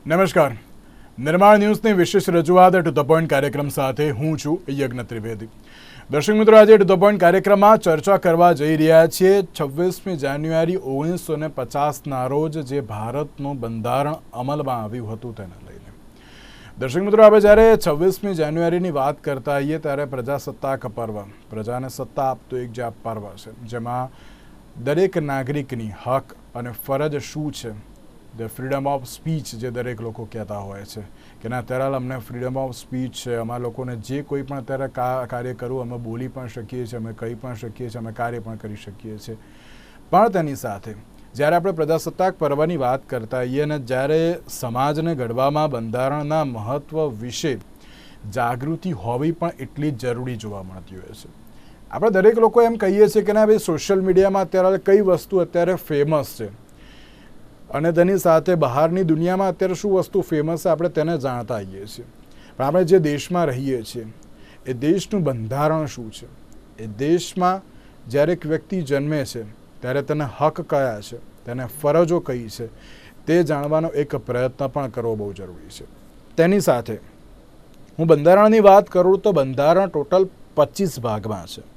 નમસ્કાર. નિર્માણ ન્યૂઝની વિશેષ રજૂઆત ટુ ધ પોઈન્ટ કાર્યક્રમ સાથે હું છું યજ્ઞ ત્રિવેદી. દર્શક મિત્રો, આજે ટુ ધ પોઈન્ટ કાર્યક્રમમાં ચર્ચા કરવા જઈ રહ્યા છીએ 26મી જાન્યુઆરી 1950ના રોજ જે ભારતનું બંધારણ અમલમાં આવ્યું હતું તેને લઈને. દર્શક મિત્રો, આપણે જ્યારે 26મી જાન્યુઆરીની વાત કરતા હોઈએ ત્યારે પ્રજાસત્તાક પર્વ, પ્રજાને સત્તા આપતું એક જે પર્વ છે, જેમાં દરેક નાગરિકની હક અને ફરજ શું છે, ધ ફ્રીડમ ઓફ સ્પીચ જે દરેક લોકો કહેતા હોય છે કે ના અત્યારે અમને ફ્રીડમ ઓફ સ્પીચ છે, અમારા લોકોને જે કોઈ પણ અત્યારે કાર્ય કરવું અમે બોલી પણ શકીએ છીએ, અમે કહી પણ શકીએ છીએ, અમે કાર્ય પણ કરી શકીએ છીએ. પણ તેની સાથે જ્યારે આપણે પ્રજાસત્તાક પર્વની વાત કરતા હોઈએ અને જ્યારે સમાજને ઘડવામાં બંધારણના મહત્ત્વ વિશે જાગૃતિ હોવી પણ એટલી જ જરૂરી જોવા મળતી હોય છે. આપણે દરેક લોકો એમ કહીએ છીએ કે ના ભાઈ, સોશિયલ મીડિયામાં અત્યારે કઈ વસ્તુ અત્યારે ફેમસ છે અને તેની સાથે બહારની દુનિયામાં અત્યારે શું વસ્તુ ફેમસ છે આપણે તેને જાણતા આવીએ છીએ. પણ આપણે જે દેશમાં રહીએ છીએ એ દેશનું બંધારણ શું છે, એ દેશમાં જ્યારે એક વ્યક્તિ જન્મે છે ત્યારે તેને હક કયા છે, તેને ફરજો કઈ છે, તે જાણવાનો એક પ્રયત્ન પણ કરવો બહુ જરૂરી છે. તેની સાથે હું બંધારણની વાત કરું તો બંધારણ ટોટલ 25 ભાગમાં છે.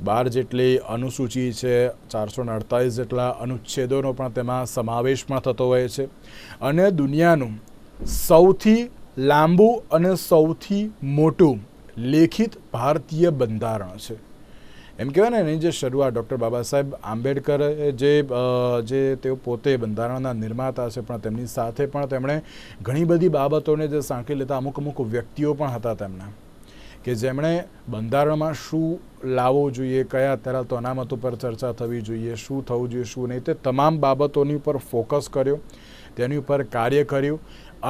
12 જેટલી અનુસૂચિ છે, 448 જેટલા અનુચ્છેદોનો પણ તેમાં સમાવેશ પણ થતો હોય છે અને દુનિયાનું સૌથી લાંબુ અને સૌથી મોટું લેખિત ભારતીય બંધારણ છે. એમ કહેવાય ને, એની જે શરૂઆત ડૉક્ટર બાબા સાહેબ આંબેડકરે જે તેઓ પોતે બંધારણના નિર્માતા છે, પણ તેમની સાથે પણ તેમણે ઘણી બધી બાબતોને જે સાંકળી લેતા અમુક વ્યક્તિઓ પણ હતા તેમના, કે જેમણે બંધારણમાં શું લાવવું જોઈએ, કયા અત્યારે તો અનામત ઉપર ચર્ચા થવી જોઈએ, શું થવું જોઈએ, શું નહીં, તે તમામ બાબતોની ઉપર ફોકસ કર્યો, તેની ઉપર કાર્ય કર્યું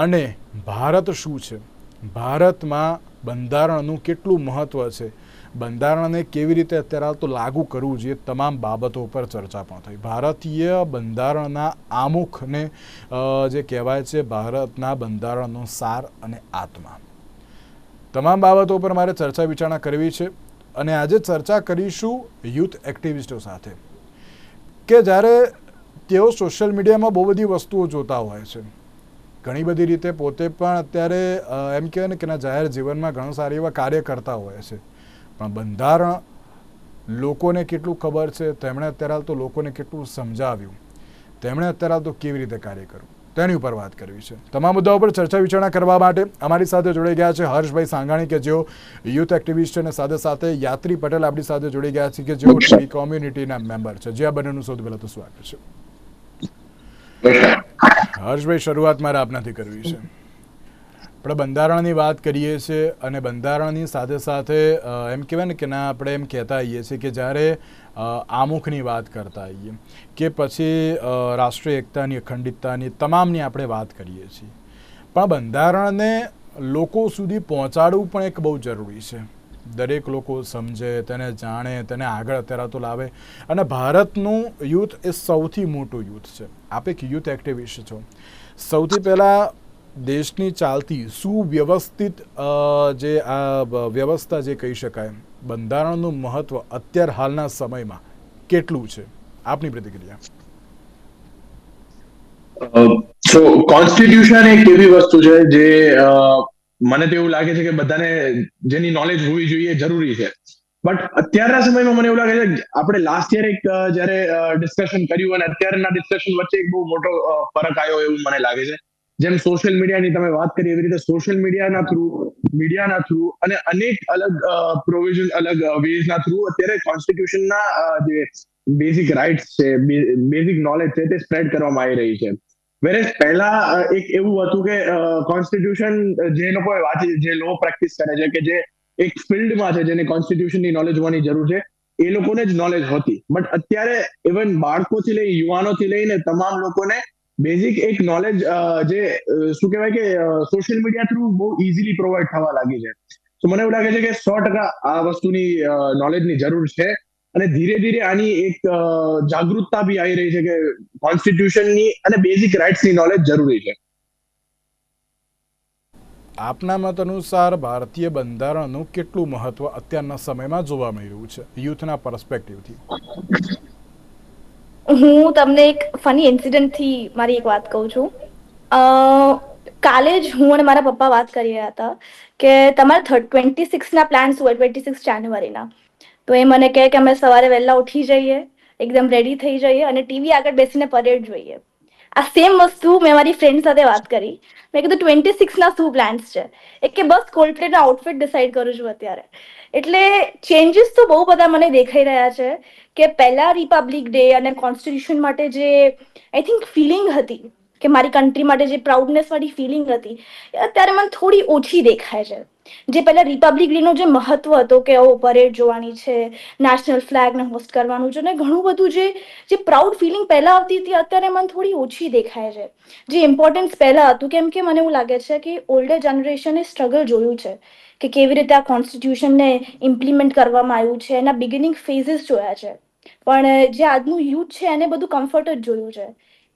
અને ભારત શું છે, ભારતમાં બંધારણનું કેટલું મહત્ત્વ છે, બંધારણને કેવી રીતે અત્યારે તો લાગુ કરવું જોઈએ, તમામ બાબતો ઉપર ચર્ચા પણ થઈ. ભારતીય બંધારણના આમુખને જે કહેવાય છે ભારતના બંધારણનો સાર અને આત્મા, તમામ બાબતો પર મારે ચર્ચા વિચારણા કરવી છે. અને આજે ચર્ચા કરીશું યુથ એક્ટિવિસ્ટો સાથે કે જ્યારે તેઓ સોશિયલ મીડિયામાં બહુ બધી વસ્તુઓ જોતા હોય છે, ઘણી બધી રીતે પોતે પણ અત્યારે એમ કહેવાય ને કે જાહેર જીવનમાં ઘણા સારા એવા કાર્ય કરતા હોય છે, પણ બંધારણ લોકોને કેટલું ખબર છે, તેમણે અત્યારે તો લોકોને કેટલું સમજાવ્યું, તેમણે અત્યારે તો કેવી રીતે કાર્ય કરવું, તેની ઉપર વાત કરવી છે. તમામ મુદ્દાઓ પર ચર્ચા વિચારણા કરવા માટે અમારી સાથે જોડાઈ ગયા છે હર્ષભાઈ સાંગાણી, કે જેઓ યુથ એક્ટિવિસ્ટ અને સાથે સાથે યાત્રી પટેલ આપણી સાથે જોડાઈ ગયા છે, કે જેઓ ટીવી કોમ્યુનિટીના મેમ્બર છે. જે આ બંનેનું સૌથી પહેલાં તો સ્વાગત છે. હર્ષભાઈ, શરૂઆત મારે આપનાથી કરવી છે. આપણે બંધારણની વાત કરીએ છીએ અને બંધારણની સાથે સાથે એમ કહેવાય ને કે ના, આપણે એમ કહેતા હોઈએ છીએ કે જ્યારે આમુખની વાત કરતા હોઈએ કે પછી રાષ્ટ્રીય એકતાની, અખંડિતતાની, તમામની આપણે વાત કરીએ છીએ, પણ બંધારણને લોકો સુધી પહોંચાડવું પણ એક બહુ જરૂરી છે. દરેક લોકો સમજે, તેને જાણે, તેને આગળ અત્યારે તો લાવે. અને ભારતનું યુથ એ સૌથી મોટું યુથ છે. આપ એક યુથ એક્ટિવિસ્ટ છો. સૌથી પહેલાં દેશની ચાલતી સુવ્યવસ્થિત જે આ વ્યવસ્થા જે કહી શકાય, બંધારણનું મહત્વ અત્યાર હાલના સમયમાં કેટલું છે, આપની પ્રતિક્રિયા? સો કોન્સ્ટિટ્યુશન એક એવી વસ્તુ છે જે મને તો એવું લાગે છે કે બધાને જેની નોલેજ હોવી જોઈએ જરૂરી છે. બટ અત્યારના સમયમાં મને એવું લાગે છે આપણે લાસ્ટ યર એક જ્યારે ડિસ્કશન કર્યું અને અત્યારના ડિસ્કશન વચ્ચે એક બહુ મોટો ફરક આવ્યો એવું મને લાગે છે. જેમ સોશિયલ મીડિયાની તમે વાત કરી એવી રીતે સોશિયલ મીડિયાના થ્રુ અને અનેક અલગ પ્રોવિઝન, અલગ વેઝના થ્રુ અત્યારે કોન્સ્ટિટ્યુશનના જે બેઝિક રાઇટ્સ છે, બેઝિક નોલેજ છે, તે સ્પ્રેડ કરવામાં આવી રહી છે. વેરેઝ પહેલા એક એવું હતું કે કોન્સ્ટિટ્યુશન જે લોકોએ વાંચી, જે લો પ્રેક્ટિસ કરે છે, કે જે એક ફિલ્ડમાં છે જેને કોન્સ્ટિટ્યુશનની નોલેજ હોવાની જરૂર છે, એ લોકોને જ નોલેજ હતી. બટ અત્યારે ઇવન બાળકોથી લઈ યુવાનોથી લઈને તમામ લોકોને બેઝિક એક નોલેજ જે શું કહેવાય કે સોશિયલ મીડિયા થ્રુ બહુ ઇઝીલી પ્રોવાઈડ થવા લાગી છે. તો મને એવું લાગે છે કે 100% આ વસ્તુની નોલેજની જરૂર છે અને ધીરે ધીરે આની એક જાગૃતતા બી આવી રહી છે કે કોન્સ્ટિટ્યુશનની અને બેઝિક રાઇટ્સની નોલેજ જરૂરી છે. આપના મત અનુસાર ભારતીય બંધારણનું કેટલું મહત્વ અત્યારના સમયમાં જોવા મળી રહ્યું છે યુથના પર્સપેક્ટિવથી? હું તમને એક ફની ઇન્સિડન્ટથી મારી એક વાત કહું છું. કાલે જ હું અને મારા પપ્પા વાત કરી રહ્યા હતા કે તમારે 26ના પ્લાન્સ હોય, 26 જાન્યુઆરીના. તો એ મને કહે કે અમે સવારે વહેલા ઉઠી જઈએ, એકદમ રેડી થઈ જઈએ અને ટીવી આગળ બેસીને પરેડ જોઈએ. આ સેમ વસ્તુ મેં મારી ફ્રેન્ડ સાથે વાત કરી. મેં કીધું 26ના શું પ્લાન્સ છે? એક કે બસ કોલ્ડપ્લેનો આઉટફિટ ડિસાઈડ કરું છું અત્યારે. એટલે ચેન્જીસ તો બહુ બધા મને દેખાઈ રહ્યા છે કે પહેલા રિપબ્લિક ડે અને કોન્સ્ટિટ્યુશન માટે જે આઈ થિંક ફિલિંગ હતી કે મારી કન્ટ્રી માટે જે પ્રાઉડનેસ વાળી ફિલિંગ હતી એ અત્યારે મને થોડી ઓછી દેખાય છે. જે પહેલા રિપબ્લિક ડે નો જે મહત્વ હતો કે ઓ પરેડ જોવાની છે, નેશનલ ફ્લેગને હોસ્ટ કરવાનું છે, ને ઘણું બધું જે પ્રાઉડ ફિલિંગ પહેલા આવતી હતી અત્યારે મને થોડી ઓછી દેખાય છે. જે ઇમ્પોર્ટન્સ પહેલા હતું, કેમ કે મને એવું લાગે છે કે ઓલ્ડર જનરેશને સ્ટ્રગલ જોયું છે કે કેવી રીતે આ કોન્સ્ટિટ્યુશનને ઇમ્પ્લિમેન્ટ કરવામાં આવ્યું છે, એના બિગિનિંગ ફેઝિસ જોયા છે. પણ જે આજનું યુથ છે એને બધું કમ્ફર્ટ જ જોયું છે.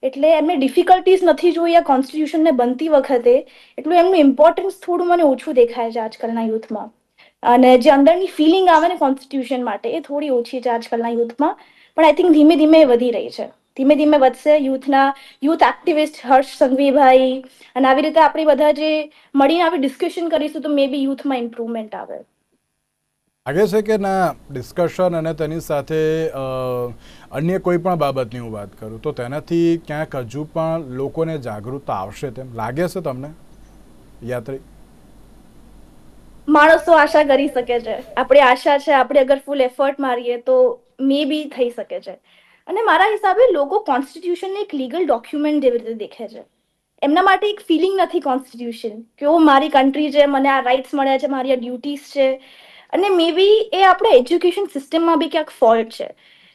એટલે એમને ડિફિકલ્ટીઝ નથી જોઈ આ કોન્સ્ટિટ્યુશનને બનતી વખતે, એટલું એમનું ઇમ્પોર્ટન્સ થોડું મને ઓછું દેખાય છે આજકાલના યુથમાં. અને જે અંદરની ફિલિંગ આવે ને કોન્સ્ટિટ્યુશન માટે એ થોડી ઓછી છે આજકાલના યુથમાં. પણ આઈ થિંક ધીમે ધીમે વધી રહી છે. ધીમે ધીમે વધશે. યુથ એક્ટિવિસ્ટ હર્ષ સંઘવીભાઈ અને આવી રીતે આપણે બધા જે મળીને આવી ડિસ્કશન કરીશું તો મે બી યુથમાં ઇમ્પ્રુવમેન્ટ આવે. લાગે છે કે ના ડિસ્કશન અને તેની સાથે અન્ય કોઈ પણ બાબતની હું વાત કરું તો તેનાથી ક્યાંક હજુ પણ લોકોને જાગૃતતા આવશે તેમ લાગે છે તમને, યાત્રી? માણસો આશા કરી શકે છે. આપણી આશા છે, આપણે અગર ફૂલ એફર્ટ મારીએ તો મે બી થઈ શકે છે. અને મારા હિસાબે લોકો કોન્સ્ટિટ્યુશનને એક લીગલ ડોક્યુમેન્ટ જેવી રીતે દેખે છે. એમના માટે એક ફિલિંગ નથી કોન્સ્ટિટ્યુશન કે ઓ મારી કન્ટ્રી છે, મને આ રાઇટ્સ મળ્યા છે, મારી આ ડ્યુટીઝ છે. અને મે બી એ આપણે એજ્યુકેશન સિસ્ટમમાં બી ક્યાંક ફોલ્ટ છે.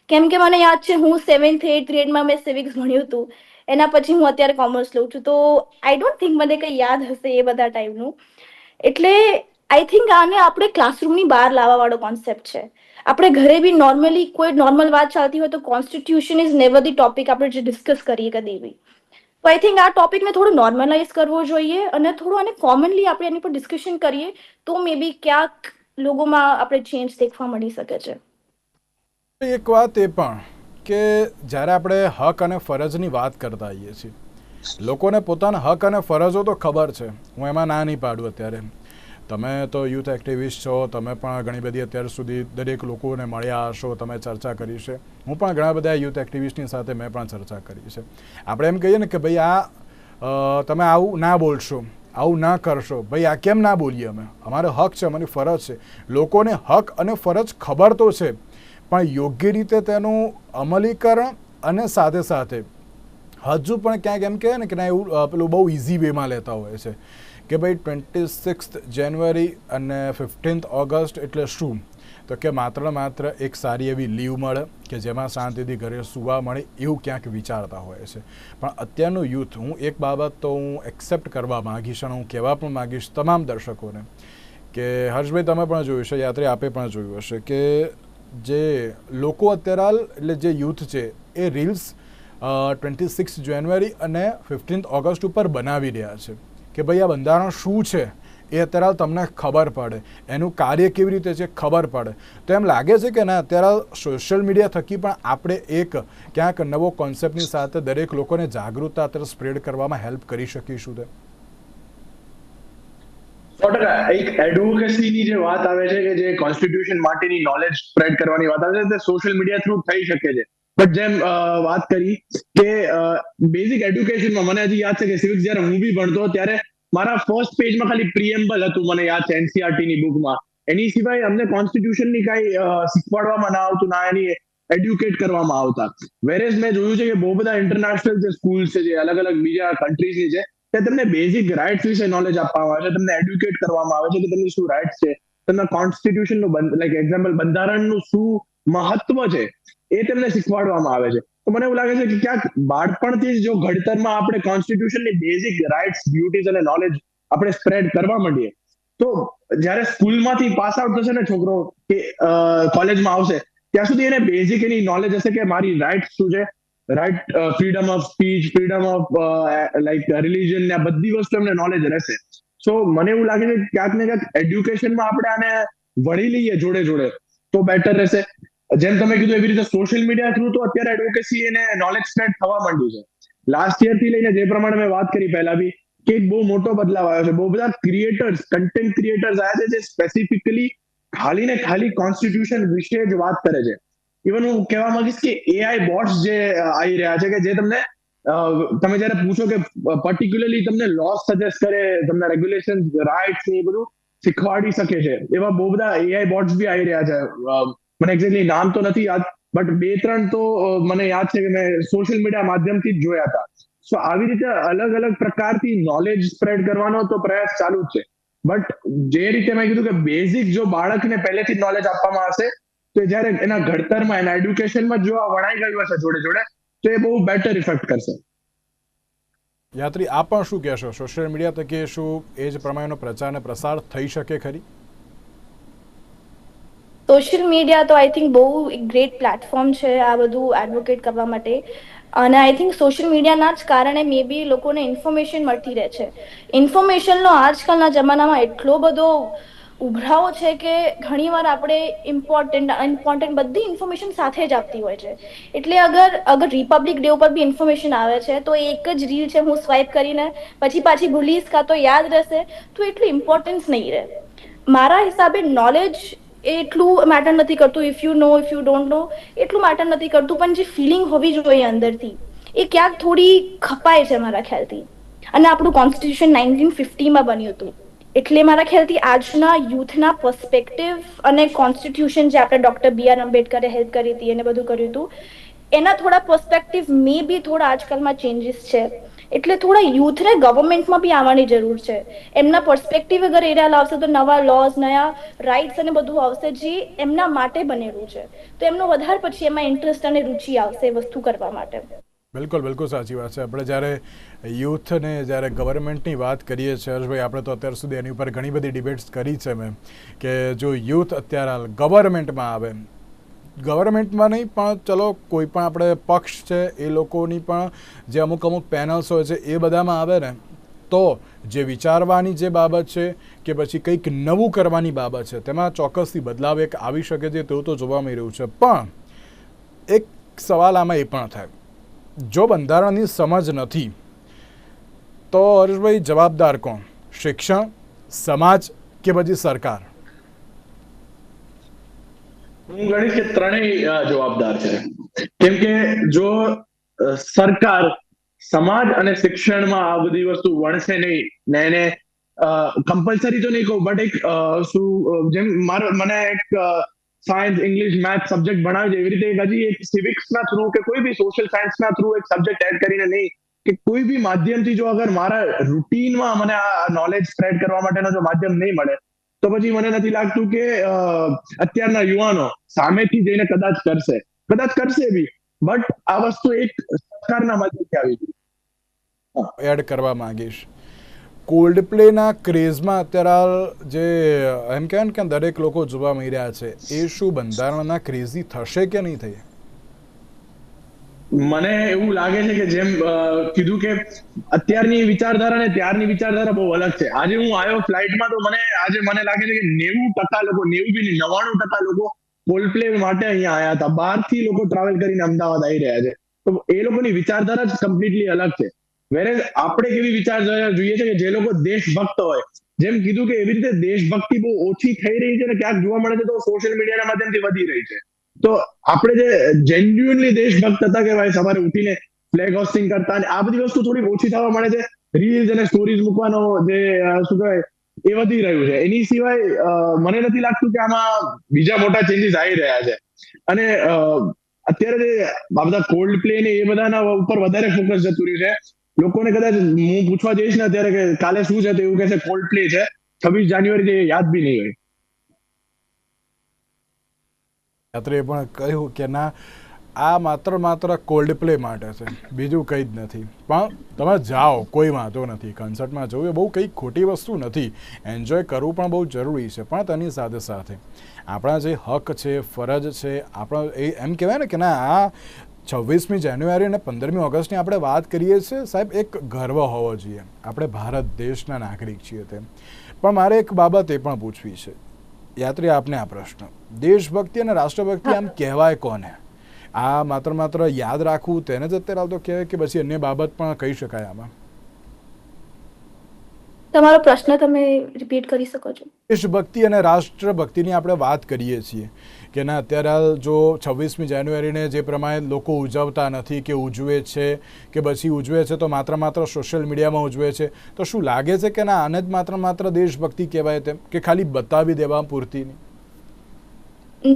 કેમ કે મને યાદ છે હું 7th 8th ગ્રેડમાં મેં સિવિક્સ ભણ્યું હતું. એના પછી હું અત્યારે કોમર્સ લઉં છું. તો આઈ ડોન્ટ થિંક મને કંઈ યાદ હશે એ બધા ટાઈમનું. એટલે આઈ થિંક આને આપણે ક્લાસરૂમની બહાર લાવવા વાળો કોન્સેપ્ટ છે. આપણે ઘરે બી નોર્મલી કોઈ નોર્મલ વાત ચાલતી હોય તો constitution is never the topic આપણે જે ડિસ્કસ કરીએ કદી બી. તો આઈ થિંક આ ટોપિકને થોડું નોર્મલાઇઝ કરવો જોઈએ અને થોડું આને કોમનલી આપણે એની પર ડિસ્કશન કરીએ તો મે બી ક્યાંક લોકોમાં આપણે ચેન્જ દેખવા મળી શકે છે. એક વાત એ પણ કે જ્યારે આપણે હક અને ફરજની વાત કરતા હોઈએ છીએ, લોકોને પોતાના હક અને ફરજો તો ખબર છે, હું એમાં ના નહીં પાડું. અત્યારે તમે તો યુથ એક્ટિવિસ્ટ છો, તમે પણ ઘણી બધી અત્યાર સુધી દરેક લોકોને મળ્યા હશો, તમે ચર્ચા કરી છે. હું પણ ઘણા બધા યુથ એક્ટિવિસ્ટની સાથે મેં પણ ચર્ચા કરી છે. આપણે એમ કહીએ ને કે ભાઈ આ તમે આવું ના બોલશો, આવું ના કરશો, ભાઈ આ કેમ ના બોલીએ? અમારો હક છે, અમારી ફરજ છે. લોકોને હક અને ફરજ ખબર તો છે, પણ યોગ્ય રીતે તેનું અમલીકરણ અને સાથે સાથે હજુ પણ ક્યાંક એમ કહે ને કે ના એવું પેલું બહુ ઇઝી વેમાં લેતા હોય છે કે ભાઈ 26 જાન્યુઆરી અને 15 ઓગસ્ટ એટલે શું? તો કે માત્ર એક સારી એવી લીવ મળે કે જેમાં શાંતિથી ઘરે સુવા મળે એવું ક્યાંક વિચારતા હોય છે. પણ અત્યારનું યુથ, હું એક બાબત તો હું એક્સેપ્ટ કરવા માગીશ અને હું કહેવા પણ માગીશ તમામ દર્શકોને કે હર્ષભાઈ તમે પણ જોયું છે, યાત્રી આપે પણ જોયું હશે કે જે લોકો અત્યારે હાલ એટલે જે યુથ છે એ રીલ્સ 26 જાન્યુઆરી અને 15 ઓગસ્ટ ઉપર બનાવી રહ્યા છે કે ભાઈ આ બંધારણ શું છે એ અત્યારે હાલ તમને ખબર પડે, એનું કાર્ય કેવી રીતે છે ખબર પડે. તો એમ લાગે છે કે ના અત્યારે સોશિયલ મીડિયા થકી પણ આપણે એક ક્યાંક નવો કોન્સેપ્ટની સાથે દરેક લોકોને જાગૃતતા અત્યારે સ્પ્રેડ કરવામાં હેલ્પ કરી શકીશું. તે 100% એક એડવોકેસીની જે વાત આવે છે કે જે કોન્સ્ટિટ્યુશન માટેની નોલેજ સ્પ્રેડ કરવાની વાત આવે છે તે સોશિયલ મીડિયા થ્રુ થઈ શકે છે. બટ જેમ વાત કરી કે બેઝિક એડ્યુકેશનમાં મને હજી યાદ છે કે સિવિક્સ જ્યારે હું બી ભણતો ત્યારે મારા ફર્સ્ટ પેજમાં ખાલી પ્રિએમ્બલ હતું, મને યાદ છે એનસીઆરટી ની બુકમાં. એની સિવાય અમને કોન્સ્ટિટ્યુશનની કાંઈ શીખવાડવામાં ના આવતું, ના એની એડ્યુકેટ કરવામાં આવતા. વેરેઝ મેં જોયું છે કે બહુ બધા ઇન્ટરનેશનલ જે સ્કૂલ છે, જે અલગ અલગ બીજા કન્ટ્રીઝની છે, કે તમને બેઝિક રાઇટ્સ વિશે નોલેજ આપવામાં આવે છે, તમને એડ્યુકેટ કરવામાં આવે છે કે તમને શું રાઇટ્સ છે, તમને કોન્સ્ટિટ્યુશનનું લાઈક એક્ઝામ્પલ બંધારણનું શું મહત્વ છે એ તમને શીખવાડવામાં આવે છે. તો મને એવું લાગે છે કે ક્યાંક બાળપણથી જ જો ઘડતરમાં આપણે કોન્સ્ટિટ્યુશનની બેઝિક રાઇટ્સ, ડ્યુટીઝ અને નોલેજ આપણે સ્પ્રેડ કરવા માંડીએ તો જ્યારે સ્કૂલમાંથી પાસ આઉટ થશે ને છોકરો કે કોલેજમાં આવશે ત્યાં સુધી એને બેઝિક એની નોલેજ હશે કે મારી રાઇટ્સ શું છે, right freedom of speech, freedom of like religion, ને આ બધી વસ્તુ એમને નોલેજ રહેશે. સો મને એવું લાગે છે કે ક્યાંક ને ક્યાંક એડ્યુકેશનમાં આપણે આને વળી લઈએ જોડે જોડે તો બેટર રહેશે. જેમ તમે કીધું એવી રીતે સોશિયલ મીડિયા થ્રુ તો અત્યારે એડવોકેસી અને નોલેજ સ્પ્રેડ થવા માંડ્યું છે. લાસ્ટ યર થી લઈને જે પ્રમાણે મેં વાત કરી પહેલા બી કે એક બહુ મોટો બદલાવ આવ્યો છે. બહુ બધા કન્ટેન્ટ ક્રિએટર્સ આવ્યા છે જે સ્પેસિફિકલી ખાલી ને ખાલી કોન્સ્ટિટ્યુશન વિશે જ વાત કરે છે. ઇવન હું કહેવા માંગીશ કે એઆઈ બોટ્સ જે આવી રહ્યા છે કે જે તમને તમે જયારે પૂછો કે પર્ટિક્યુલરલી તમને લોસ સજેસ્ટ કરે, તમને રેગ્યુલેશન, રાઇટ્સ એ બધું શીખવાડી શકે છે, એવા બહુ બધા એઆઈ બોટ્સ બી આવી રહ્યા છે. મને એક્ઝેક્ટલી નામ તો નથી યાદ, બટ 2-3 તો મને યાદ છે કે મેં સોશિયલ મીડિયા માધ્યમથી જ જોયા હતા. સો આવી રીતે અલગ અલગ પ્રકારથી નોલેજ સ્પ્રેડ કરવાનો તો પ્રયાસ ચાલુ જ છે. બટ જે રીતે મેં કીધું કે બેઝિક જો બાળકને પહેલેથી નોલેજ આપવામાં આવશે તો જ્યારે એના ઘડતરમાં, એના એડ્યુકેશનમાં જો આ વણાઈ ગયું હશે જોડે જોડે, તો એ બહુ બેટર ઇફેક્ટ કરશે. યાત્રી, આપ પણ શું કહેશો? સોશિયલ મીડિયા તકે શું એ જ પ્રમાણેનો પ્રચાર અને પ્રસાર થઈ શકે ખરી? સોશિયલ મીડિયા તો આઈ થિંક બહુ એક ગ્રેટ પ્લેટફોર્મ છે આ બધું એડવોકેટ કરવા માટે. અને આઈ થિંક સોશિયલ મીડિયાના જ કારણે મે બી લોકોને ઇન્ફોર્મેશન મળતી રહે છે. ઇન્ફોર્મેશનનો આજકાલના જમાનામાં એટલો બધો ઉભરાવો છે કે ઘણીવાર આપણે ઇમ્પોર્ટન્ટ બધી ઇન્ફોર્મેશન સાથે જ આપતી હોય છે. એટલે અગર રિપબ્લિક ડે ઉપર બી ઇન્ફોર્મેશન આવે છે તો એક જ રીલ છે, હું સ્વાઇપ કરીને પાછી ભૂલીશ કાં તો યાદ રહેશે, તો એટલું ઇમ્પોર્ટન્સ નહીં રહે. મારા હિસાબે નોલેજ એટલું મેટર નથી કરતું. ઇફ યુ ડોન્ટ નો એટલું મેટર નથી કરતું, પણ જે ફિલિંગ હોવી જોઈએ અંદરથી એ ક્યાંક થોડી ખપાય છે મારા ખ્યાલથી. અને આપણું કોન્સ્ટિટ્યુશન 1950માં બન્યું હતું, એટલે મારા ખ્યાલથી આજના યુથના પર્સપેક્ટિવ અને કોન્સ્ટિટ્યુશન જે આપણે ડોક્ટર BR આંબેડકરે હેલ્પ કરી હતી અને બધું કર્યું હતું, એના થોડા પર્સપેક્ટિવ મે બી થોડા આજકાલમાં ચેન્જીસ છે. એટલે થોડા યુથને ગવર્મેન્ટમાં બી આવવાની જરૂર છે. એમના પર્સપેક્ટિવ અગર એરિયા લાવશે તો નવા લોઝ, નયા રાઇટ્સ અને બધું આવશે જે એમના માટે બનેલું છે. તો એમનો વધારે પછી એમાં ઇન્ટરેસ્ટ અને રુચિ આવશે વસ્તુ કરવા માટે. બિલકુલ સાચી વાત છે. આપણે જ્યારે યુથને જ્યારે ગવર્મેન્ટની વાત કરીએ છીએ હર્ષભાઈ, આપણે તો અત્યાર સુધી એની ઉપર ઘણી બધી ડિબેટ્સ કરી છે મેં, કે જો યુથ અત્યારે ગવર્મેન્ટમાં આવે, ગવર્મેન્ટમાં નહીં પણ ચલો કોઈ પણ આપણે પક્ષ છે એ લોકોની પણ જે અમુક પેનલ્સ હોય છે એ બધામાં આવે ને, તો જે વિચારવાની જે બાબત છે કે પછી કંઈક નવું કરવાની બાબત છે તેમાં ચોક્કસથી બદલાવ એક આવી શકે છે, તેવું તો જોવા મળી રહ્યું છે. પણ એક સવાલ આમાં એ પણ થાય, જો બંધારણની સમજ નથી તો હર્ષભાઈ જવાબદાર કોણ? શિક્ષણ, સમાજ કે પછી સરકાર? હું ગણીશ કે ત્રણેય જવાબદાર છે. કેમ કે જો સરકાર સમાજ અને શિક્ષણમાં આ બધી વસ્તુ વણશે નહીં ને એને કમ્પલસરી તો નહીં કહું, બટ એક જેમ મને એક સાયન્સ, ઇંગ્લિશ, મેથ સબ્જેક્ટ ભણાવે છે એવી રીતે હજી એક સિવિક્સના થ્રુ કે કોઈ બી સોશિયલ સાયન્સના થ્રુ એક સબ્જેક્ટ એડ કરીને નહીં, કે કોઈ બી માધ્યમથી જો અગર મારા રૂટીનમાં મને આ નોલેજ સ્પ્રેડ કરવા માટેનો જો માધ્યમ નહીં મળે, તો પછી મને નથી લાગતું કે અત્યારના યુવાનો સામેથી જઈને કદાચ કરશે બી, બટ આ વસ્તુ એક સરકારના માધ્યમથી આવી ગઈ. એડ કરવા માંગીશ, કોલ્ડ પ્લેના ક્રેઝમાં અત્યારે જે એમ કહેવાય ને કે દરેક લોકો જોવા મળી રહ્યા છે, એ શું બંધારણના ક્રેઝી થશે કે નહીં થઈ? મને એવું લાગે છે કે જેમ કીધું કે અત્યારની વિચારધારા ને ત્યારની વિચારધારા બહુ અલગ છે. આજે હું આવ્યો ફ્લાઇટમાં તો મને લાગે છે કે 90% લોકો, 90 બી 99% લોકો કોલ્ડ પ્લે માટે અહીંયા આવ્યા હતા. બહારથી લોકો ટ્રાવેલ કરીને અમદાવાદ આવી રહ્યા છે. તો એ લોકોની વિચારધારા જ કમ્પ્લીટલી અલગ છે. વેરેઝ આપણે કેવી વિચારધારા જોઈએ છે કે જે લોકો દેશભક્ત હોય, જેમ કીધું કે એવી રીતે દેશભક્તિ બહુ ઓછી થઈ રહી છે ને ક્યાંક જોવા મળે છે તો સોશિયલ મીડિયાના માધ્યમથી વધી રહી છે. તો આપણે જે જેન્યુઅનલી દેશભક્ત હતા કે ભાઈ સવારે ઉઠીને ફ્લેગ હોસ્ટિંગ કરતા, અને આ બધી વસ્તુ થોડી ઓછી થવા મળે છે. રીલ્સ અને સ્ટોરીઝ મૂકવાનો જે શું કહેવાય એ વધી રહ્યું છે. એની સિવાય મને નથી લાગતું કે આમાં બીજા મોટા ચેન્જીસ આવી રહ્યા છે. અને અત્યારે જે આ બધા કોલ્ડ પ્લે ને એ બધાના ઉપર વધારે ફોકસ જતું રહ્યું છે. લોકોને કદાચ હું પૂછવા જઈશ ને અત્યારે કે કાલે શું છે તો એવું કહેશે કોલ્ડ પ્લે છે, 26 જાન્યુઆરી યાદ બી નહીં હોય. યાત્રીએ પણ કહ્યું કે ના, આ માત્ર કોલ્ડ પ્લે માટે છે, બીજું કંઈ જ નથી. પણ તમે જાઓ, કોઈ વાંધો નથી, કન્સર્ટમાં જવું એ બહુ કંઈ ખોટી વસ્તુ નથી, એન્જોય કરવું પણ બહુ જરૂરી છે. પણ તેની સાથે સાથે આપણા જે હક છે, ફરજ છે, આપણા એ એમ કહેવાય ને કે ના, આ 26મી જાન્યુઆરી અને 15મી ઓગસ્ટની આપણે વાત કરીએ છીએ સાહેબ, એક ગર્વ હોવો જોઈએ, આપણે ભારત દેશના નાગરિક છીએ તેમ. પણ મારે એક બાબત એ પણ પૂછવી છે યાત્રી આપને, આ પ્રશ્ન, દેશભક્તિ અને રાષ્ટ્રભક્તિ આમ કહેવાય કોને? આ માત્ર યાદ રાખવું તેને જ અત્યારે આવતો કહેવાય કે પછી અન્ય બાબત પણ કહી શકાય આમાં? તમારો પ્રશ્ન તમે રિપીટ કરી શકો છો? દેશભક્તિ અને રાષ્ટ્રભક્તિની આપણે વાત કરીએ છીએ કે ના અત્યારે હાલ જો 26મી જાન્યુઆરીને જે પ્રમાણે લોકો ઉજવતા નથી કે ઉજવે છે કે પછી ઉજવે છે તો માત્ર સોશિયલ મીડિયામાં ઉજવે છે, તો શું લાગે છે કે ના આને જ માત્ર દેશભક્તિ કહેવાય તેમ કે ખાલી બતાવી દેવા પૂરતીની?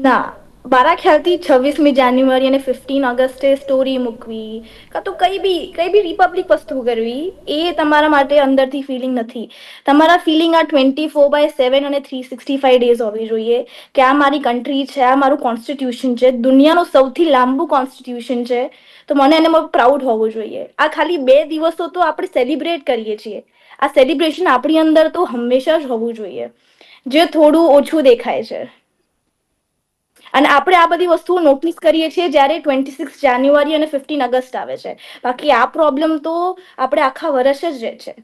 ના, મારા ખ્યાલથી 26મી જાન્યુઆરી અને 15 ઓગસ્ટે સ્ટોરી મૂકવી કાં તો કઈ બી રિપબ્લિક વસ્તુ કરવી એ તમારા માટે અંદરથી ફિલિંગ નથી. તમારા ફિલિંગ આ 24/7 અને 365 ડેઝ હોવી જોઈએ કે આ મારી કન્ટ્રી છે, આ મારું કોન્સ્ટિટ્યુશન છે, દુનિયાનું સૌથી લાંબુ કોન્સ્ટિટ્યુશન છે, તો મને એને પ્રાઉડ હોવું જોઈએ. આ ખાલી 2 દિવસો તો આપણે સેલિબ્રેટ કરીએ છીએ. આ સેલિબ્રેશન આપણી અંદર તો હંમેશા જ હોવું જોઈએ, જે થોડું ઓછું દેખાય છે. અને આપણે આ બધી વસ્તુઓ નોટિસ કરીએ છીએ જ્યારે 26 જાન્યુઆરી અને 15 ઓગસ્ટ આવે છે. બાકી આ પ્રોબ્લેમ તો આપણે આખા વર્ષ જ રહે છે,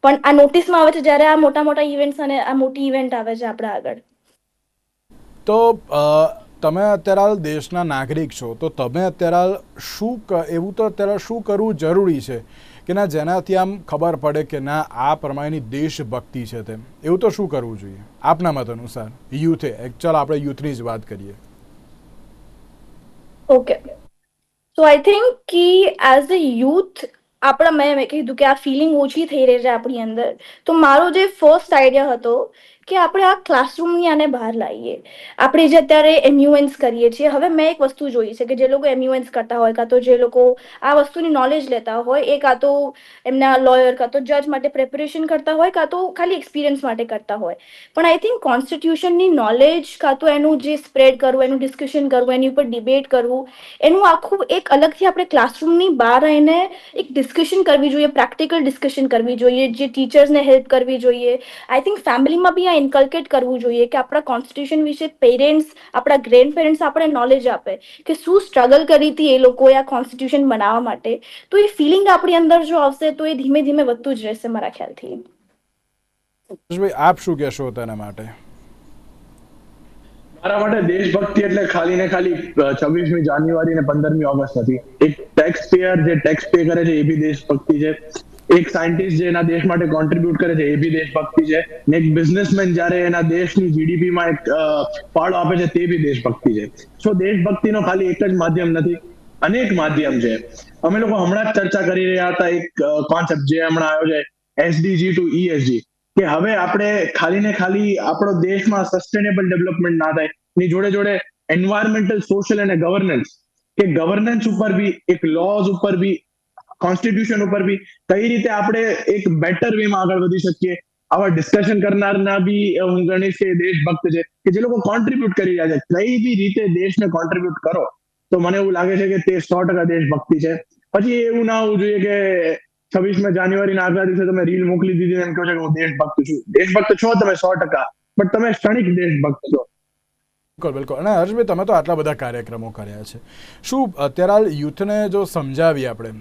પણ આ નોટિસમાં આવે છે જ્યારે આ મોટા ઇવેન્ટ્સ અને આ મોટી ઇવેન્ટ આવે છે આપણા આગળ. તો તમે અત્યારે હાલ દેશના નાગરિક છો, તો તમે અત્યારે હાલ શું કરવું જરૂરી છે કે ના જેનાથી આમ ખબર પડે કે ના આ પ્રમાણેની દેશભક્તિ છે તેમ, એવું તો શું કરવું જોઈએ આપના મત અનુસાર યુથે? ચાલો આપણે યુથની જ વાત કરીએ. ઓકે, સો આઈ થિંક કે એઝ અ યુથ મેં કીધું કે આ ફિલિંગ ઓછી થઈ રહી છે આપણી અંદર, તો મારો જે ફર્સ્ટ આઈડિયા હતો કે આપણે આ ક્લાસરૂમની આને બહાર લાવીએ. આપણે જે અત્યારે એમ્યુએન્સ કરીએ છીએ, હવે મેં એક વસ્તુ જોઈ છે કે જે લોકો એમ્યુએન્સ કરતા હોય કાં તો જે લોકો આ વસ્તુની નોલેજ લેતા હોય, એ કાં તો એમના લોયર કાં તો જજ માટે પ્રિપેરેશન કરતા હોય કાં તો ખાલી એક્સપિરિયન્સ માટે કરતા હોય. પણ આઈ થિંક કોન્સ્ટિટ્યુશનની નોલેજ કાં તો એનું જે સ્પ્રેડ કરવું, એનું ડિસ્કશન કરવું, એની ઉપર ડિબેટ કરવું, એનું આખું એક અલગથી આપણે ક્લાસરૂમની બહાર આવીને એક ડિસ્કશન કરવી જોઈએ, પ્રેક્ટિકલ ડિસ્કશન કરવી જોઈએ, જે ટીચર્સને હેલ્પ કરવી જોઈએ. આઈ થિંક ફેમિલીમાં બી આ ઇન્કલ્કેટ કરવું જોઈએ કે આપણા કોન્સ્ટિટ્યુશન વિશે પેરેન્ટ્સ, આપણા ગ્રેન્ડ પેરેન્ટ્સ આપણે નોલેજ આપે કે શું સ્ટ્રગલ કરી હતી એ લોકોએ આ કોન્સ્ટિટ્યુશન બનાવવા માટે. તો એ ફિલિંગ આપણી અંદર જો આવશે તો એ ધીમે ધીમે વધતું જ રહેશે મારા ખ્યાલથી. આપ શું કહેશો તેના માટે? મારા માટે દેશભક્તિ એટલે ખાલી ને ખાલી 26મી જાન્યુઆરી અને 15મી ઓગસ્ટ નથી. એક ટેક્સ પેયર જે ટેક્સ પે કરે છે એ બી દેશભક્તિ છે. એક સાયન્ટિસ્ટ જે એના દેશ માટે કોન્ટ્રીબ્યુટ કરે છે એ બી દેશભક્તિ છે. ને એક બિઝનેસમેન જ્યારે એના દેશની જીડીપીમાં એક ફાળો આપે છે તે બી દેશભક્તિ છે. સો દેશભક્તિનો ખાલી એક જ માધ્યમ નથી, અનેક માધ્યમ છે. અમે લોકો હમણાં જ ચર્ચા કરી રહ્યા હતા એક કોન્સેપ્ટ જે હમણાં આવ્યો છે, SDG to ESG, કે હવે આપણે ખાલી ને ખાલી આપણો દેશમાં સસ્ટેનેબલ ડેવલપમેન્ટ ના થાય, ની જોડે એન્વાયરમેન્ટલ, સોશિયલ અને ગવર્નન્સ, કે ગવર્નન્સ ઉપર બી, એક લોઝ ઉપર બી, કોન્સ્ટિટ્યુશન ઉપર બી કઈ રીતે આપણે એક બેટર વેમાં આગળ વધી શકીએ. આવા ડિસ્કશન કરનારના બી હું ગણીશ કે દેશભક્ત છે, કે જે લોકો કોન્ટ્રીબ્યુટ કરી રહ્યા છે. કઈ બી રીતે દેશને કોન્ટ્રીબ્યુટ કરો તો મને એવું લાગે છે કે તે 100% દેશભક્તિ છે. પછી એવું ના હોવું જોઈએ કે 26મી જાન્યુઆરીના આગલા દિવસે તમે રીલ મોકલી દીધી એમ કહો છો કે હું દેશભક્ત છું. દેશભક્ત છો તમે 100%, પણ તમે ક્ષણિક દેશભક્ત છો. બિલકુલ. અને હર્ષભાઈ, તમે તો આટલા બધા કાર્યક્રમો કર્યા છે, શું અત્યારે હાલ યુથને જો સમજાવીએ આપણે,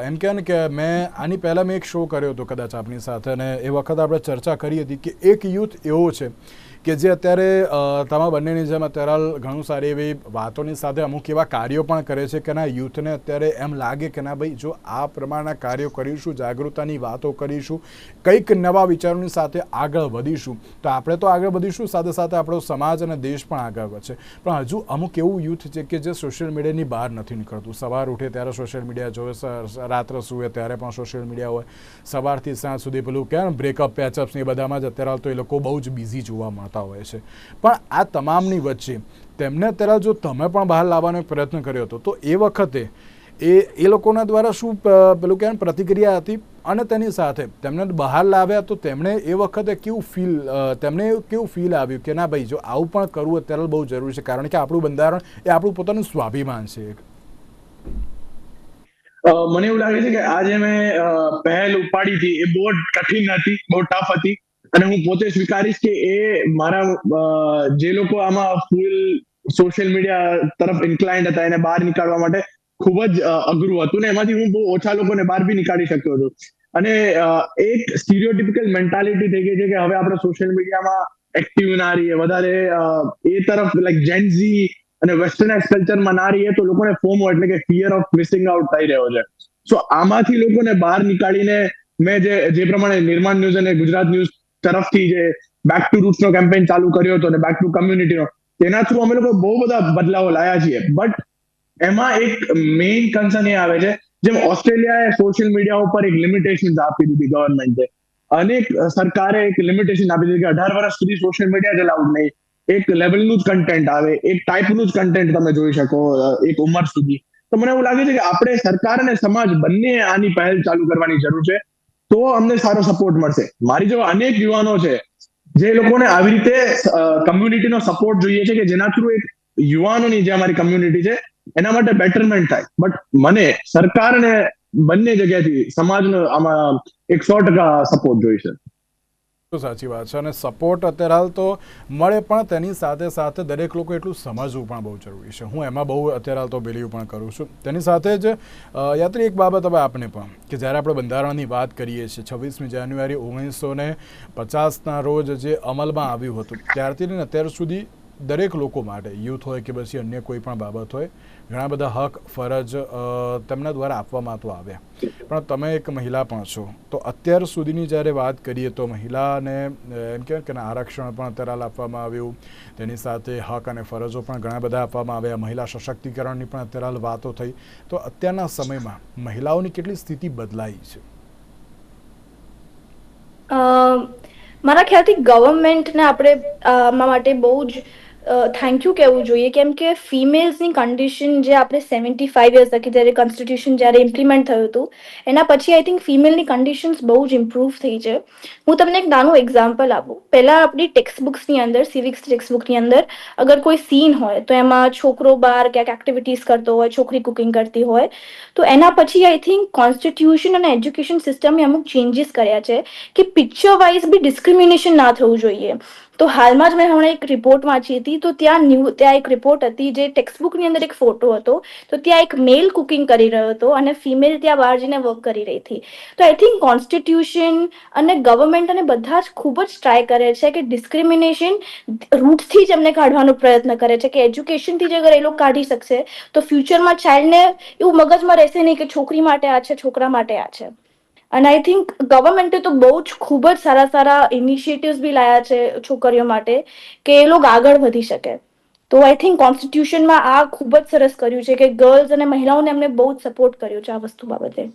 એમ કહે ને કે આની પહેલાં મેં એક શો કર્યો હતો કદાચ આપની સાથે, અને એ વખત આપણે ચર્ચા કરી હતી કે એક યુથ એવો છે કે જે અત્યારે તમારા બંનેની જેમ અત્યારે હાલ ઘણું સારી એવી વાતોની સાથે અમુક એવા કાર્યો પણ કરે છે કે ના યુથને અત્યારે એમ લાગે કે ના ભાઈ જો આ પ્રમાણના કાર્યો કરીશું, જાગૃતતાની વાતો કરીશું, કંઈક નવા વિચારોની સાથે આગળ વધીશું તો આપણે તો આગળ વધીશું, સાથે સાથે આપણો સમાજ અને દેશ પણ આગળ વધશે. પણ હજુ અમુક એવું યુથ છે કે જે સોશિયલ મીડિયાની બહાર નથી નીકળતું. સવાર ઉઠે ત્યારે સોશિયલ મીડિયા જોવે, રાત્રે સૂવે ત્યારે પણ સોશિયલ મીડિયા હોય, સવારથી સાંજ સુધી પેલું કહે ને બ્રેકઅપ, પેચઅપ્સ ને એ બધામાં જ અત્યારે હાલ તો એ લોકો બહુ જ બિઝી જોવા મળે હોય છે. પણ આ તમામની વચ્ચે તેમને અત્યારે જો તમે પણ બહાર લાવવાનો એક પ્રયત્ન કર્યો હતો, તો એ વખતે એ લોકોના દ્વારા શું પેલું કે પ્રતિક્રિયા હતી, અને તેની સાથે તેમને બહાર લાવ્યા તો તેમણે એ વખતે કેવું ફીલ આવ્યું કે ના ભાઈ જો આવું પણ કરવું અત્યારે બહુ જરૂરી છે, કારણ કે આપણું બંધારણ એ આપણું પોતાનું સ્વાભિમાન છે. મને એવું લાગે છે કે આજે મેં પહેલ ઉપાડી હતી એ બહુ કઠિન હતી, બહુ ટફ હતી, અને હું પોતે સ્વીકારીશ કે એ મારા જે લોકો આમાં ફૂલ સોશિયલ મીડિયા તરફ ઇન્ક્લાઇન્ડ હતા એને બહાર નીકાળવા માટે ખૂબ જ અઘરું હતું, ને એમાંથી હું બહુ ઓછા લોકોને બહાર બી નીકાળી શક્યો હતો. અને એક સ્ટીરિયોટિપિકલ મેન્ટાલિટી થઈ ગઈ છે કે હવે આપણે સોશિયલ મીડિયામાં એક્ટિવ ના રહીએ, વધારે એ તરફ લાઈક જેનઝી અને વેસ્ટર્નાઇઝ કલ્ચરમાં ના રહીએ તો લોકોને ફોમો એટલે કે ફિયર ઓફ મિસિંગ આઉટ થઈ રહ્યો છે. સો આમાંથી લોકોને બહાર નીકાળીને મેં જે પ્રમાણે નિર્માણ ન્યૂઝ અને ગુજરાત ન્યૂઝ તરફથી જે બેક ટુ રૂટ્સ નો કેમ્પેઇન ચાલુ કર્યો હતો અને બેક ટુ કમ્યુનિટીનો, તેના થ્રુ અમે લોકો બહુ બધા બદલાવો લાયા છીએ. બટ એમાં એક મેઇન કન્સર્ન એ આવે છે, જેમ ઓસ્ટ્રેલિયાએ સોશિયલ મીડિયા ઉપર એક લિમિટેશન આપી દીધી ગવર્મેન્ટે, અનેક સરકારે એક લિમિટેશન આપી દીધી કે 18 વર્ષ સુધી સોશિયલ મીડિયા જ અલાઉડ નહીં, એક લેવલનું જ કન્ટેન્ટ આવે, એક ટાઈપનું જ કન્ટેન્ટ તમે જોઈ શકો એક ઉંમર સુધી. તો મને એવું લાગે છે કે આપણે સરકાર અને સમાજ બંને આની પહેલ ચાલુ કરવાની જરૂર છે, તો અમને સારો સપોર્ટ મળશે. મારી જેવા અનેક યુવાનો છે જે લોકોને આવી રીતે કમ્યુનિટીનો સપોર્ટ જોઈએ છે, કે જેના થ્રુ એક યુવાનોની જે અમારી કમ્યુનિટી છે એના માટે બેટરમેન્ટ થાય. બટ મને સરકાર અને બંને જગ્યાથી સમાજનો આમાં 100% સપોર્ટ જોઈશે. તો સાચી વાત છે, અને સપોર્ટ અત્યારે હાલ તો મળે, પણ તેની સાથે સાથે દરેક લોકો એટલું સમજવું પણ બહુ જરૂરી છે. હું એમાં બહુ અત્યારે હાલ તો બિલીવ પણ કરું છું. તેની સાથે જ યાત્રી એક બાબત હવે આપને પણ, કે જ્યારે આપણે બંધારણની વાત કરીએ છીએ, 26મી જાન્યુઆરી 1950ના રોજ જે અમલમાં આવ્યું હતું, ત્યારથી લઈને અત્યાર સુધી દરેક લોકો માટે, યુથ હોય કે પછી અન્ય કોઈ પણ બાબત હોય, ઘણા બધા હક ફરજ તેમના દ્વારા આપવામાં તો આવ્યા. પણ તમે એક મહિલા પણ છો, તો અત્યાર સુધીની જ્યારે વાત કરીએ તો મહિલાને એમ કહેવાય કે આરક્ષણ પણ અત્યારે આપવામાં આવ્યું, તેની સાથે હક અને ફરજો પણ ઘણા બધા આપવામાં આવ્યા, મહિલા સશક્તિકરણની પણ અત્યારે હાલ વાતો થઈ. તો અત્યારના સમયમાં મહિલાઓની કેટલી સ્થિતિ બદલાઈ છે? મારા ખ્યાલથી ગવર્મેન્ટને આપણે આમાં માટે બહુ જ થેન્ક યુ કહેવું જોઈએ, કેમ કે ફિમેલ્સની કન્ડિશન જે આપણે 75 યર્સ તકી જ્યારે કોન્સ્ટિટ્યુશન જ્યારે ઇમ્પ્લિમેન્ટ થયું હતું, એના પછી આઈ થિંક ફિમેલની કન્ડિશન્સ બહુ જ ઇમ્પ્રૂવ થઈ છે. હું તમને એક નાનું એક્ઝામ્પલ આપું. પહેલાં આપણી ટેક્સ્ટ બુક્સની અંદર, સિવિક્સ ટેક્સ્ટ બુકની અંદર અગર કોઈ સીન હોય તો એમાં છોકરો બહાર ક્યાંક એક્ટિવિટીઝ કરતો હોય, છોકરી કુકિંગ કરતી હોય, તો એના પછી આઈ થિંક કોન્સ્ટિટ્યુશન અને એજ્યુકેશન સિસ્ટમે અમુક ચેન્જીસ કર્યા છે કે પિક્ચર વાઇઝ બી ડિસ્ક્રિમિનેશન ના થવું જોઈએ. તો હાલમાં જ મેં હમણાં એક રિપોર્ટ વાંચી હતી, તો ત્યાં એક રિપોર્ટ હતી જે ટેક્સ્ટબુકની અંદર એક ફોટો હતો, તો ત્યાં એક મેલ કુકિંગ કરી રહ્યો હતો અને ફિમેલ ત્યાં બહાર જઈને વર્ક કરી રહી હતી. તો આઈ થિંક કોન્સ્ટિટ્યુશન અને ગવર્મેન્ટ અને બધા જ ખૂબ જ ટ્રાય કરે છે કે ડિસ્ક્રિમિનેશન રૂટથી જ એમને કાઢવાનો પ્રયત્ન કરે છે, કે એજ્યુકેશનથી જ અગર એ લોકો કાઢી શકશે તો ફ્યુચરમાં ચાઇલ્ડને એવું મગજમાં રહેશે નહીં કે છોકરી માટે આ છે, છોકરા માટે આ છે. અને આઈ થિંક ગવર્મેન્ટે તો બહુ જ ખૂબ જ સારા સારા ઇનિશિયેટિવ્સ બી લાયા છે છોકરીઓ માટે, કે એ લોકો આગળ વધી શકે. તો આઈ થિંક કોન્સ્ટિટ્યુશનમાં આ ખૂબ જ સરસ કર્યું છે કે ગર્લ્સ અને મહિલાઓને એમને બહુ જ સપોર્ટ કર્યો છે આ વસ્તુ બાબતે.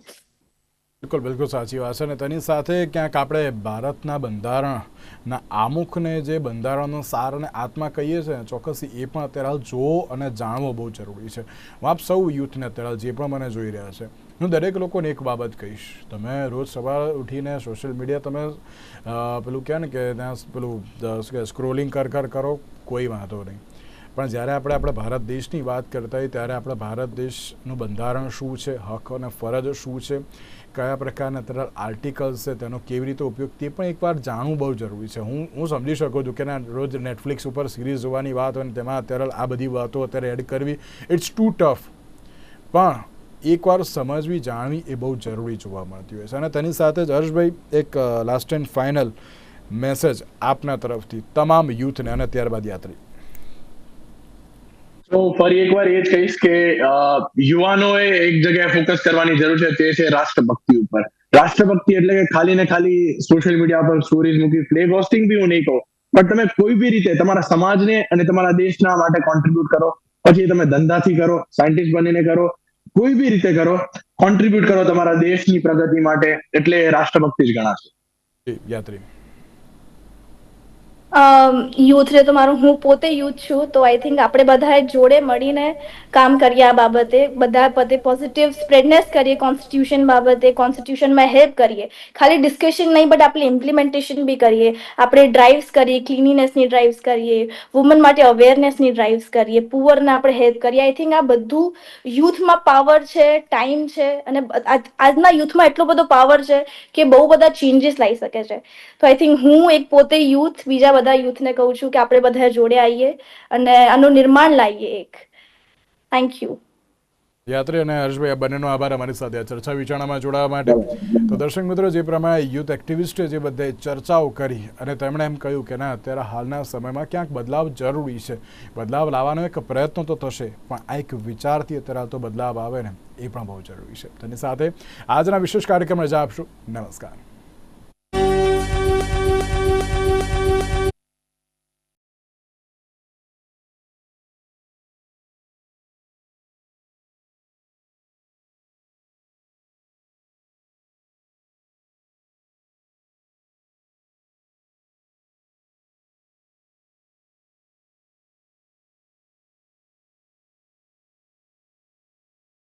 બિલકુલ બિલકુલ સાચી વાત છે. અને તેની સાથે ક્યાંક આપણે ભારતના બંધારણના આમુખને જે બંધારણનો સાર અને આત્મા કહીએ છીએ, ચોક્કસ એ પણ અત્યારે હાલ જોવો અને જાણવો બહુ જરૂરી છે. હું આપ સૌ યુથને અત્યારે હાલ જે પણ મને જોઈ રહ્યા છે, હું દરેક લોકોને એક બાબત કહીશ, તમે રોજ સવારે ઉઠીને સોશિયલ મીડિયા તમે પેલું કહે ને કે ત્યાં પેલું સ્ક્રોલિંગ કરો, કોઈ વાંધો નહીં, પણ જ્યારે આપણે આપણા ભારત દેશની વાત કરતા હોઈએ ત્યારે આપણા ભારત દેશનું બંધારણ શું છે, હક અને ફરજ શું છે, કયા પ્રકારના અત્યારે આર્ટિકલ્સ છે, તેનો કેવી રીતે ઉપયોગ, તે પણ એકવાર જાણવું બહુ જરૂરી છે. હું સમજી શકું છું કે રોજ નેટફ્લિક્સ ઉપર સિરીઝ જોવાની વાત હોય ને તેમાં અત્યારે આ બધી વાતો અત્યારે એડ કરવી, ઇટ્સ ટુ ટફ, પણ એકવાર સમજવી, જાણવી એ બહુ જરૂરી જોવા મળતી હોય છે. અને તેની સાથે જ હર્ષભાઈ, એક લાસ્ટ એન્ડ ફાઇનલ મેસેજ આપના તરફથી તમામ યુથને અને ત્યારબાદ યાત્રી. તો ફરી એકવાર એ જ કહીશ કે યુવાનોએ એક જગ્યાએ ફોકસ કરવાની જરૂર છે, તે છે રાષ્ટ્રભક્તિ ઉપર. રાષ્ટ્રભક્તિ એટલે કે ખાલી ને ખાલી સોશિયલ મીડિયા પર સ્ટોરીઝ મૂકી ફ્લેગ હોસ્ટિંગ બી હું નહીં કહું, પણ તમે કોઈ બી રીતે તમારા સમાજને અને તમારા દેશના માટે કોન્ટ્રીબ્યુટ કરો. પછી તમે ધંધાથી કરો, સાયન્ટિસ્ટ બનીને કરો, કોઈ બી રીતે કરો, કોન્ટ્રીબ્યુટ કરો તમારા દેશની પ્રગતિ માટે, એટલે રાષ્ટ્રભક્તિ જ ગણાશે. યાત્રી યુથને તો હું પોતે યુથ છું, તો આઈ થિંક આપણે બધાએ જોડે મળીને કામ કરીએ આ બાબતે, બધા પોતે પોઝિટિવ સ્પ્રેડનેસ કરીએ કોન્સ્ટિટ્યુશન બાબતે, કોન્સ્ટિટ્યુશનમાં હેલ્પ કરીએ, ખાલી ડિસ્કશન નહીં બટ આપણે ઇમ્પ્લિમેન્ટેશન બી કરીએ. આપણે ડ્રાઇવ્સ કરીએ, ક્લિનિનેસની ડ્રાઇવ્સ કરીએ, વુમન માટે અવેરનેસની ડ્રાઇવ્સ કરીએ, પુઅરને આપણે હેલ્પ કરીએ. આઈ થિંક આ બધું યુથમાં પાવર છે, ટાઈમ છે, અને આજના યુથમાં એટલો બધો પાવર છે કે બહુ બધા ચેન્જીસ લાવી શકે છે. તો આઈ થિંક હું એક પોતે યુથ બીજા બધા યુથને કહું છું કે આપણે બધા જોડે આવીએ અને આનું નિર્માણ લાવીએ એક. Thank you. યાત્રી અને હર્ષભાઈ આ બંનેનો આભાર અમારી સાથે આ ચર્ચા વિચારણામાં જોડાવા માટે. તો દર્શક મિત્રો, જે પ્રમાણે યુથ એક્ટિવિસ્ટે જે બધે ચર્ચાઓ કરી અને તેમણે એમ કહ્યું કે ના, અત્યારે હાલના સમયમાં ક્યાંક બદલાવ જરૂરી છે. બદલાવ લાવવાનો એક પ્રયત્ન તો થશે, પણ આ એક વિચારથી અત્યારે તો બદલાવ આવે ને એ પણ બહુ જરૂરી છે. તેની સાથે આજના વિશેષ કાર્યક્રમ રજા આપશું. નમસ્કાર.